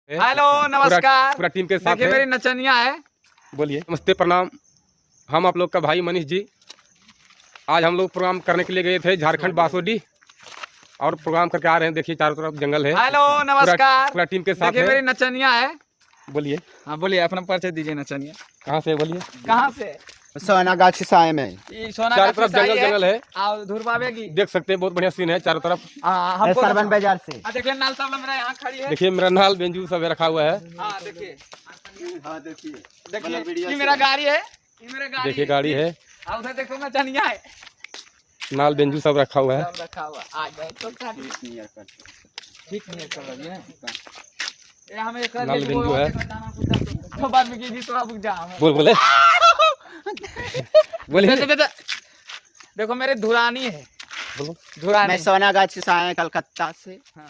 Hello नमस्कार। पूरा team के साथ देखिए मेरी नचनिया है। बोलिए। नमस्ते, प्रणाम। हम आप लोग का भाई मनीष जी। आज हम लोग प्रोग्राम करने के लिए गए थे झारखंड बासोडी और प्रोग्राम करके आ रहे हैं। देखिए चारों तरफ जंगल है। हेलो नमस्कार। पूरा टीम के साथ देखिए मेरी नचनिया है। बोलिए। हाँ बोलिए, अपना परिचय दीजिए। नचनिया कहाँ से? बोलिए। कहाँ से? सोनागाछी साय में। ये सोना चारों तरफ जंगल है। और धुरबावे की देख सकते हैं, बहुत बढ़िया सीन है चारों तरफ। हमको सरवन बाजार से। देखिए नाल साहब मेरा यहाँ खड़ी है। देखिए मेरा नाल बेंजू सब रखा हुआ है। हाँ देखिए देखिए ये मेरा गाड़ी है। ये मेरा गाड़ी देखिए गाड़ी है। और उधर देखो नचनिया है। नाल बेंजू सब रखा हुआ है। सब रखा हुआ आ गए तो गाड़ी ठीक नहीं कर रही है। ये हमें एक नाल बेंजू है। तो बाद में कीजिए तो आप जाओ। बोले बोलिए। देखो मेरे धुरानी है। बोलो। धुरानी मैं सोनागाछी साय कलकत्ता से। हाँ।